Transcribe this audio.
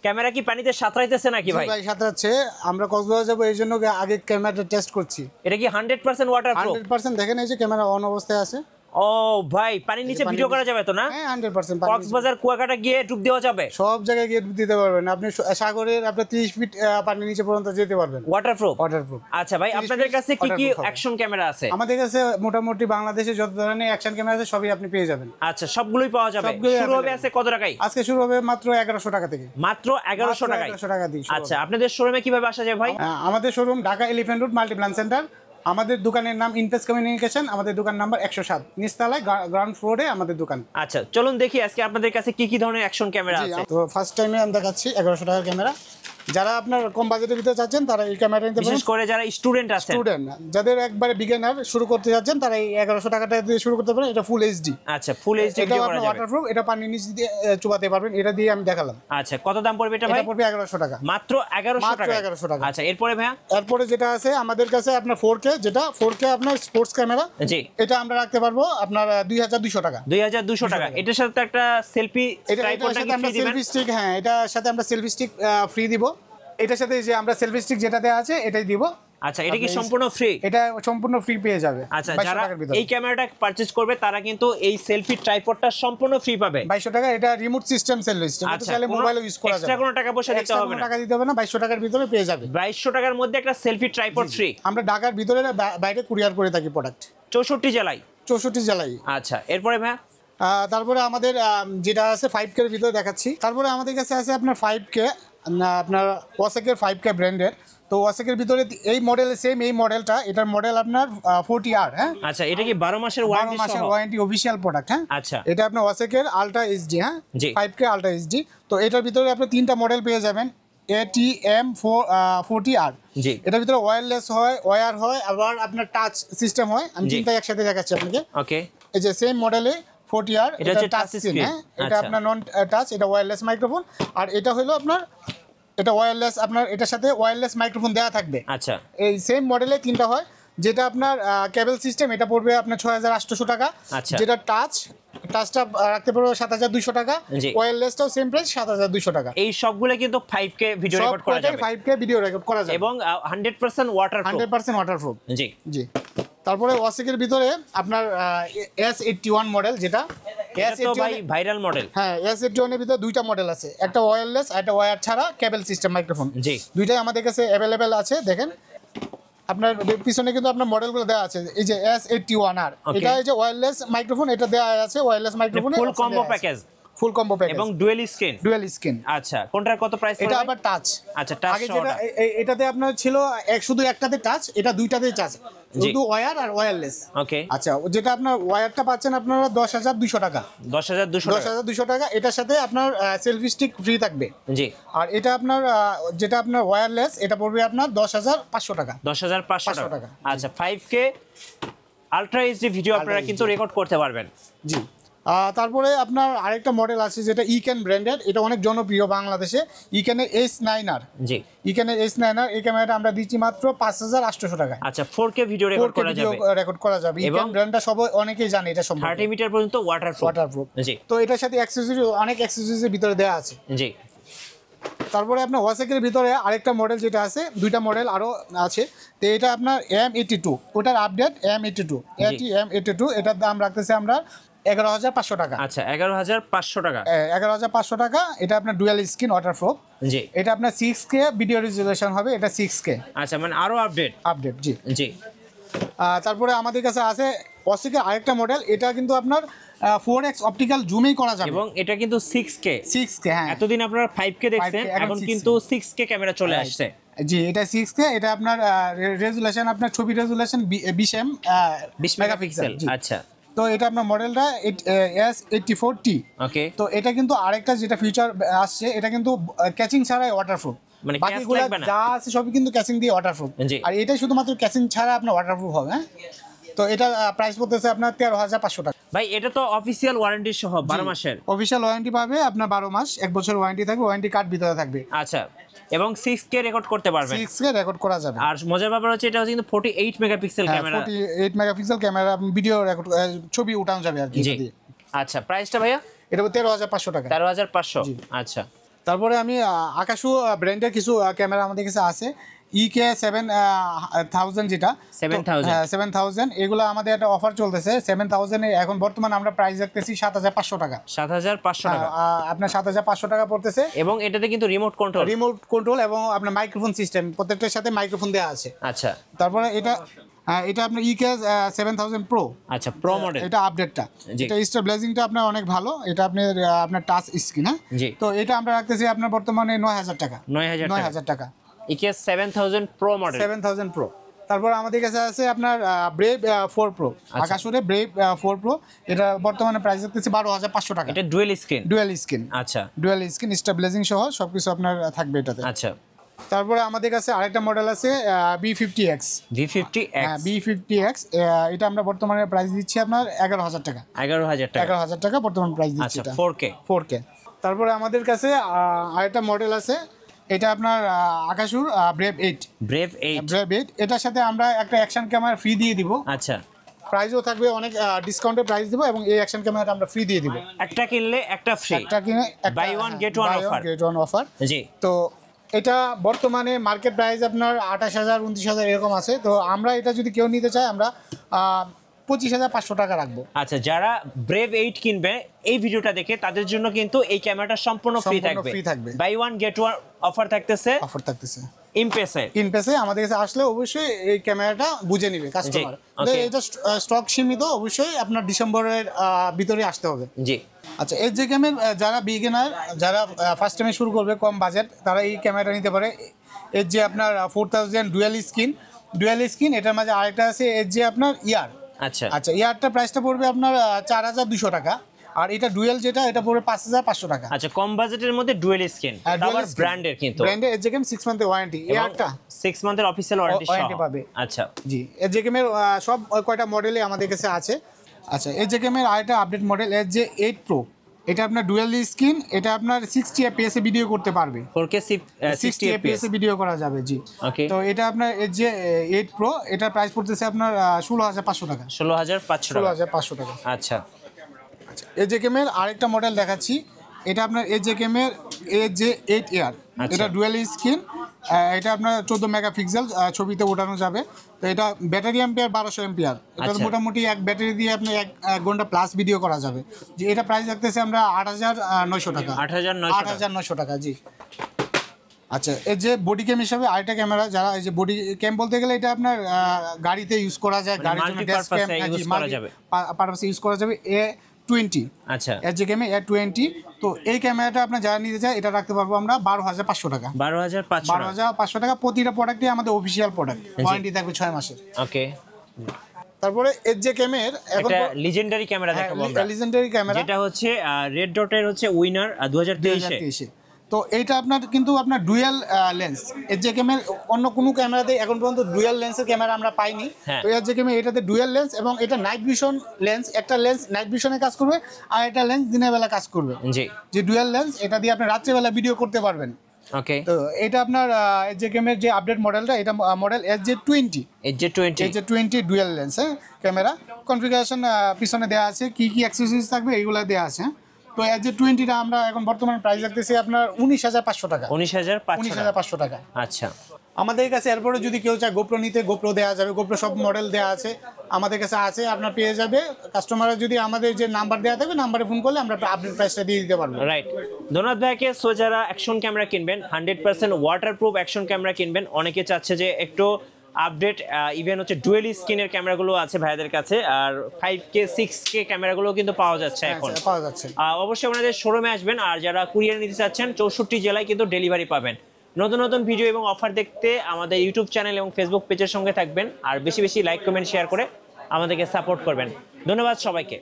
Camera কি পানিতে সাঁতরাইতেছে নাকি ভাই? ভাই সাঁতরাচ্ছে, আমরা কক্সবাজার যাব এই জন্য আগে ক্যামেরাটা টেস্ট করছি। এটা কি 100% ওয়াটারপ্রুফ? 100% দেখেন এই যে ক্যামেরা অন অবস্থায় আছে। ও ভাই, পানির নিচে ভিডিও করা যাবে তো না? হ্যাঁ 100%। কক্সবাজার কুয়াকাটা গিয়ে ডুব দেওয়া যাবে? সব জায়গায় গিয়ে ডুব দিতে পারবেন আপনি, সাগরের আপনি 30 ফিট পানির নিচে পর্যন্ত যেতে পারবেন। ওয়াটারপ্রুফ? ওয়াটারপ্রুফ। আচ্ছা ভাই, আপনাদের কাছে কি কি অ্যাকশন ক্যামেরা আছে? আমাদের কাছে মোটামুটি বাংলাদেশে যত ধরনের অ্যাকশন ক্যামেরা আছে সবই আপনি পেয়ে যাবেন। আচ্ছা, সবগুলোই পাওয়া যাবে। শুরু হবে আছে কত টাকায়? আজকে শুরু হবে মাত্র 1100 টাকা থেকে। মাত্র 1100 টাকায়? 1100 টাকা দিয়ে। আচ্ছা, আপনাদের শোরুমে কিভাবে আসা যায় ভাই? আমাদের showroom Dhaka elephant road Multiplan centre. আমাদের দোকানের নাম ইনপেস কমিউনিকেশন, আমাদের দোকান নাম্বার 107, নিচতলায় গ্রাউন্ড ফ্লোরে আমাদের দোকান। আচ্ছা, চলুন দেখি আজকে আপনাদের কাছে কি কি ধরনের অ্যাকশন ক্যামেরা আছে। তো ফার্স্ট টাইমে আমি দেখাচ্ছি 1100 টাকার ক্যামেরা। যারা আপনার কম বাজেটের ভিতরে চাচ্ছেন তারা এই ক্যামেরা নিতে পারেন, বিশেষ করে যারা স্টুডেন্ট আছেন। যাদের একবারে বিগিনার শুরু করতে যাচ্ছেন তারা এই 1100 টাকাটা দিয়ে শুরু করতে পারেন। এটা ফুল এইচডি। আচ্ছা, ফুল এইচডি ভিডিও করা যাবে। এটা ওয়াটারপ্রুফ, এটা পানির নিচে দিয়ে চুবাতে পারবেন। এটা দিয়ে আমি দেখালাম। আচ্ছা, কত দাম পড়বে এটা ভাই? এটা পড়বে 1100 টাকা। মাত্র 1100 টাকা? 1100 টাকা। আচ্ছা, এরপরে ভাইয়া? এরপরে যেটা আছে আমাদের কাছে আপনার 4K, যেটা 4K আপনার স্পোর্টস ক্যামেরা। জি, এটা আমরা রাখতে পারবো আপনার 2200 টাকা। 2200 টাকা। এটার সাথে একটা সেলফি ট্রাইপড নাকি ফ্রি দিবেন? সেলফি স্টিক, হ্যাঁ এটার সাথে আমরা সেলফি স্টিক ফ্রি দিব। এটার সাথে যে আমরা সেলফি স্টিক যেটা দেওয়া আছে এটাই দিব। আচ্ছা, এটা কি সম্পূর্ণ ফ্রি? এটা সম্পূর্ণ ফ্রি পেয়ে যাবে। আচ্ছা, যারা এই ক্যামেরাটা পারচেজ করবে তারা কিন্তু এই সেলফি ট্রাইপডটা সম্পূর্ণ ফ্রি পাবে। 2200 টাকা। এটা রিমোট সিস্টেম সেলফি স্টিক, এটা চাইলে মোবাইলে ইউজ করা যাবে। এক্সট্রা কোনো টাকা পয়সা দিতে হবে না? টাকা দিতে হবে না, 2200 টাকার ভিতরে পেয়ে যাবে। 2200 টাকার মধ্যে একটা সেলফি ট্রাইপড ফ্রি। আমরা ঢাকার ভিতরে বাইরে কুরিয়ার করে থাকি প্রোডাক্ট 64 জেলায়। 64 জেলায়। আচ্ছা, এরপরে ভাই? তারপরে আমাদের যেটা আছে 5K এর ভিতরে দেখাচ্ছি। তারপরে আমাদের কাছে আছে আপনার 5K, আপনার ওয়াসেকের 5K ব্র্যান্ডের। তো ওয়াসেকের ভিতরে এই মডেল, সেম এই মডেলটা, এটার মডেল আপনার 40R। হ্যাঁ, আচ্ছা, এটা কি 12 মাসের ওয়ারেন্টি? 12 মাসের ওয়ারেন্টি অফিশিয়াল প্রোডাক্ট। হ্যাঁ, আচ্ছা, এটা আপনার ওয়াসেকের আলট্রা এইচডি। হ্যাঁ, জি, 5K আলট্রা এইচডি। তো এটার ভিতরে আপনি তিনটা মডেল পেয়ে যাবেন। ATM 40R। জি, এটার ভিতরে ওয়্যারলেস হয়, ওয়্যার হয়, আবার আপনার টাচ সিস্টেম হয়। আমি তিনটা একসাথে দেখাচ্ছি আপনাকে। ওকে, এই যে সেম মডেলে 40R, এটা হচ্ছে টাচ স্ক্রিন। হ্যাঁ, এটা আপনার নন টাচ, এটা ওয়্যারলেস মাইক্রোফোন। আর এটা হলো আপনার, এটা ওয়্যারলেস, আপনার এটার সাথে ওয়্যারলেস মাইক্রোফোন দেওয়া থাকবে। আচ্ছা, এই সেম মডেলে তিনটা হয়। যেটা আপনার কেবল সিস্টেম, এটা পড়বে আপনার 6800 টাকা। আচ্ছা, যেটা টাচটা রাখতে পারবে 7200 টাকা। ওয়্যারলেসটাও সেম প্রাইস 7200 টাকা। এই সবগুলো কিন্তু 5K ভিডিও রেকর্ড করা যাবে। 5K ভিডিও রেকর্ড করা যাবে এবং 100% ওয়াটারপ্রুফ। 100% ওয়াটারপ্রুফ। জি, জি। তারপরে ওয়াসেকের ভিতরে আপনার S81 মডেল, যেটা এটা ভাই ভাইরাল মডেল। হ্যাঁ, S81 এর ভিতরে দুইটা মডেল আছে, একটা ওয়্যারলেস আর একটা ওয়্যার ছাড়া কেবল সিস্টেম মাইক্রোফোন। জি, দুইটাই আমাদের কাছে অ্যাভেলেবেল আছে। দেখেন আপনার পিছনে কিন্তু আপনার মডেলগুলো দেওয়া আছে। এই যে S81R, এটা এই যে ওয়্যারলেস মাইক্রোফোন, এটা দেওয়া আছে ওয়্যারলেস মাইক্রোফোন, ফুল কম্বো প্যাকেজ। ফুল কম্বো প্যাকেজ এবং ডুয়াল স্ক্রিন। আচ্ছা, কোনটার কত প্রাইস পড়বে? এটা আবার টাচ। আচ্ছা, টাচ আগে যেটা এটাতে আপনার ছিল শুধু একটাতে টাচ, এটা দুইটাতেই টাচ, শুধু ওয়্যার আর ওয়্যারলেস। ওকে, আচ্ছা, যেটা আপনার ওয়্যারটা পাচ্ছেন আপনারা 10200 টাকা। 10200 টাকা। এটার সাথে আপনার সেলফি স্টিক ফ্রি থাকবে। জি। আর এটা আপনার যেটা আপনার ওয়্যারলেস, এটা পড়বে আপনার 10500 টাকা। 10500 টাকা। আচ্ছা, 5K আলট্রা এইচডি ভিডিও আপনারা কিন্তু রেকর্ড করতে পারবেন। জি। তারপরে আপনার আরেকটা মডেল আছে যেটা ইক্যান ব্র্যান্ডের, এটা অনেক জনপ্রিয় বাংলাদেশে। ইক্যানের S9R। জি, ইক্যানের S9R, এই ক্যামেরাটা আমরা দিচ্ছি মাত্র 5800 টাকা। আচ্ছা, 4K ভিডিও রেকর্ড করা যাবে। ইক্যান ব্র্যান্ডটা সবাই অনেকেই জানে এটা সম্পর্কে। 30 মিটার পর্যন্ত ওয়াটারপ্রুফ। জি। তো এটার সাথে অনেক অ্যাকসেসরিজের ভিতরে দেওয়া আছে। জি। তারপরে আপনার ওয়াসেকের ভিতরে আরেকটা মডেল যেটা আছে, দুইটা মডেল আরও আছে। তো এটা আপনার M82, ওটার আপডেট M82, M82। এটার দাম রাখতেছি আমরা 11500 টাকা। আচ্ছা, 11500 টাকা। 11500 টাকা। এটা আপনার ডুয়াল স্ক্রিন ওয়াটারপ্রুফ। জি। এটা আপনার 6K ভিডিও রেজুলেশন হবে, এটা 6K। আচ্ছা, মানে আরো আপডেট। জি, জি। তারপরে আমাদের কাছে আছে ওয়াসেকের আরেকটা মডেল, এটা কিন্তু আপনার 4x অপটিক্যাল জুমেই করা যাবে এবং এটা কিন্তু 6K। হ্যাঁ, এতদিন আপনারা 5K দেখছেন, এখন কিন্তু 6K ক্যামেরা চলে আসছে। জি, এটা 6K। এটা আপনার রেজুলেশন, আপনার ছবি রেজুলেশন 20 মেগাপিক্সেল। আচ্ছা, তো এটা আপনার মডেলটা S84T। ওকে। তো এটা কিন্তু আরেকটা যেটা ফিচার আসছে, এটা কিন্তু ক্যাচিং ছাড়াই ওয়াটারপ্রুফ। মানে বাকিগুলো যা আছে সবই কিন্তু ক্যাচিং দিয়ে ওয়াটারপ্রুফ, আর এটাই শুধুমাত্র ক্যাচিং ছাড়া আপনার ওয়াটারপ্রুফ হবে। হ্যাঁ, তো এটা প্রাইস পড়তেছে আপনার 13500 টাকা। ভাই, এটা তো অফিসিয়াল ওয়ারেন্টি সহ 12 মাসের। অফিসিয়াল ওয়ারেন্টি পাবে আপনার 12 মাস, 1 বছর ওয়ারেন্টি থাকবে, ওয়ারেন্টি কার্ড ভিতরে থাকবে। আচ্ছা, এবং 6K রেকর্ড করতে পারবেন। 6K রেকর্ড করা যাবে। আর মজার ব্যাপার হচ্ছে এটা কিন্তু 48 megapixel camera. 48 megapixel camera, video record, ছবি উঠানো যাবে আর কি। আচ্ছা, প্রাইসটা ভাইয়া? এটা 13500 টাকা। 13500। আচ্ছা। তারপরে আমি আকাশু ব্র্যান্ডের কিছু ক্যামেরা আমাদের কাছে আছে, EK 7000 যেটা 7000 হ্যাঁ 7000, এগুলো আমাদের একটা অফার চলতেছে 7000 এ এখন বর্তমানে আমরা প্রাইস রাখতেছি 7500 টাকা। 7500 টাকা আপনার 7500 টাকা পড়তেছে, এবং এটাতে কিন্তু রিমোট কন্ট্রোল এবং আপনার মাইক্রোফোন সিস্টেম, প্রত্যেকটার সাথে মাইক্রোফোন দেওয়া আছে। আচ্ছা, তারপরে এটা আপনার EK 7000 প্রো। আচ্ছা, প্রো মডেল, এটা আপডেটটা, এটা স্টেবিলাইজিংটা আপনার অনেক ভালো, এটা আপনার টাচ স্ক্রিন। হ্যাঁ, জি। তো এটা আমরা রাখতেছি আপনার বর্তমানে 9000 টাকা। 9000 টাকা EK 7000 প্রো মডেল। 7000 প্রো। তারপর আমাদের কাছে আছে আপনার ব্রেভ 4 প্রো, আকাশুরে ব্রেভ 4 প্রো, এটা বর্তমানে প্রাইস রাখতেছি 12500 টাকা। এটা ডুয়াল স্ক্রিন। আচ্ছা, ডুয়াল স্ক্রিন স্টেবিলাইজিং সহ সবকিছু আপনার থাকবে এটাতে। আচ্ছা। তারপরে আমাদের কাছে আরেকটা মডেল আছে B50X। B50X এটা আমরা বর্তমানে প্রাইস দিচ্ছি আপনার 11000 টাকা। 11000 টাকা বর্তমান প্রাইস দিচ্ছি। আচ্ছা, এটা 4K। তারপরে আমাদের কাছে আরেকটা মডেল আছে, এটা আপনার আকাশুর ব্রেভ 8। এটার সাথে আমরা একটা অ্যাকশন ক্যামেরা ফ্রি দিয়ে দিব। আচ্ছা, প্রাইসও থাকবে অনেক ডিসকাউন্টে প্রাইস দিব, এবং এই অ্যাকশন ক্যামেরাটা আমরা ফ্রি দিয়ে দিব। একটা কিনলে একটা ফ্রি, একটা কিনে buy one get one offer. জি। তো এটা বর্তমানে মার্কেট প্রাইস আপনার 28000 29000 এরকম আছে। তো আমরা এটা যদি কেউ নিতে চায় আমরা 25500 টাকা রাখবো। আচ্ছা, যারা ব্রেভ 8 কিনবে এই ভিডিওটা দেখে তাদের জন্য কিন্তু এই ক্যামেরাটা সম্পূর্ণ ফ্রি থাকবে। Buy one get one offer থাকতেছে। ইমপেসে আমাদের কাছে আসলে অবশ্যই এই ক্যামেরাটা বুঝে নিবে কাস্টমার। এটা স্টক সীমিত, অবশ্যই আপনার ডিসেম্বরের ভিতরে আসতে হবে। জি। আচ্ছা, এই যে ক্যামেরা যারা বিগিনার, যারা ফার্স্ট টাইমে শুরু করবে কম বাজেট, তারা এই ক্যামেরাটা নিতে পারে। এর যে আপনার 4000 ডুয়াল স্ক্রিন, এটার মাঝে আরেকটা আছে এর যে আপনার ইয়ার। আচ্ছা, ইয়ারটা প্রাইসটা পড়বে আপনার 4200 টাকা, আর এটা ডুয়েল যেটা এটা পড়বে 5500 টাকা। আচ্ছা, কম বাজেটের মধ্যে ডুয়েল স্ক্রিন, আবার ব্র্যান্ডের, কিন্তু ব্র্যান্ডের এর যে 6 মান্থের ওয়ারেন্টি, ইয়ারটা 6 মান্থের অফিশিয়াল ওয়ারেন্টি পাবে। আচ্ছা, জি। এর যে সব কয়টা মডেলে আমাদের কাছে আছে। আচ্ছা, এই যে আরেকটা আপডেট মডেল এর যে 8 প্রো, এটা আপনার ডুয়াল স্ক্রিন, এটা আপনার 60 fps এ ভিডিও করতে পারবে। 4K 60 fps এ ভিডিও করা যাবে। জি। ওকে। তো এটা আপনার এর যে 8 প্রো, এটা প্রাইস পড়তেছে আপনার 16500 টাকা। 16500 টাকা। আচ্ছা, এই যে আরেকটা মডেল দেখাচ্ছি, এটা আপনার এই যে AJ8 এয়ার, এটা ডুয়াল স্ক্রিন, এটা আপনার 14 মেগাপিক্সেল ছবিতে ওঠানো যাবে। তো এটা ব্যাটারি অ্যাম্পিয়ার 1200 অ্যাম্পিয়ার, এটা মোটামুটি এক ব্যাটারি দিয়ে আপনি 1 ঘন্টা প্লাস ভিডিও করা যাবে। যে এটা প্রাইস রাখতেছে আমরা 8900 টাকা। 8900 টাকা। জি। আচ্ছা, এই যে বডি ক্যাম হিসাবে আরেকটা ক্যামেরা, যারা এই যে বডি ক্যাম বলতে গেলে এটা আপনার গাড়িতে ইউজ করা যায়, গাড়ির জন্য ড্যাশ ক্যাম পারপাসে ইউজ করা যাবে। A20। আচ্ছা, এর যে A20। তো এই ক্যামেরাটা আপনার যারা নিতে চায় এটা রাখতে পারবো আমরা 12500 টাকা। 12500 টাকা। প্রতিটা প্রোডাক্টই আমাদের অফিশিয়াল প্রোডাক্ট, ওয়ারেন্টি থাকবে 6 মাসের। ওকে। তারপরে এর যে এখন একটা লিজেন্ডারি ক্যামেরা দেখাবো আমরা, লিজেন্ডারি ক্যামেরা, যেটা হচ্ছে রেড ডটের হচ্ছে উইনার 2023 এ। তো এইটা আপনার ডুয়াল লেন্স। এর যে অন্য কোনো ক্যামেরাতে এখন পর্যন্ত ডুয়াল লেন্সের ক্যামেরা আমরা পাইনি। তো এর যে এটাতে ডুয়াল লেন্স, এবং এটা নাইট ভিশন লেন্স। একটা লেন্স নাইট ভিশনে কাজ করবে, আর একটা লেন্স দিনের বেলা কাজ করবে। জি। যে ডুয়াল লেন্স, এটা দিয়ে আপনি রাত্রেবেলা ভিডিও করতে পারবেন। ওকে। তো এটা আপনার যে যে আপডেট মডেলটা, এটা model AJ20 dual lens camera. Configuration পিছনে দেওয়া আছে, কি অ্যাক্সেসরিজ থাকবে এগুলো দেওয়া আছে। তো AJ20টা আমরা এখন বর্তমানে প্রাইস রাখতেছি আপনার 19500 টাকা। 19500 টাকা। আচ্ছা, আমাদের কাছে এরপরে যদি কেউ চায় গোপ্রো নিতে, গোপ্রো দেওয়া যাবে। গোপ্রো সব মডেল দেওয়া আছে আমাদের কাছে আছে, আপনার পেয়ে যাবে। কাস্টমাররা যদি আমাদের যে নাম্বার দেওয়া থাকবে, নাম্বারে ফোন করলে আমরা আপডেট প্রাইসটা দিয়ে দিতে পারবো। রাইট। ধন্যবাদ ভাইকে। সো যারা অ্যাকশন ক্যামেরা কিনবেন, 100% ওয়াটারপ্রুফ অ্যাকশন ক্যামেরা কিনবেন, অনেকে চাচ্ছে যে একটু আপডেট, ইভেন হচ্ছে ডুয়েল স্ক্রিনের ক্যামেরাগুলো আছে ভাইদের কাছে, আর 5K 6K ক্যামেরাগুলো কিন্তু পাওয়া যাচ্ছে এখন। অবশ্যই আপনাদের শোরুমে আসবেন। আর যারা কুরিয়ার নিতে চাচ্ছেন, 64 জেলায় কিন্তু ডেলিভারি পাবেন। নতুন ভিডিও এবং অফার দেখতে আমাদের ইউটিউব চ্যানেল এবং ফেসবুক পেজের সঙ্গে থাকবেন, আর বেশি লাইক, কমেন্ট, শেয়ার করে আমাদেরকে সাপোর্ট করবেন। ধন্যবাদ সবাইকে।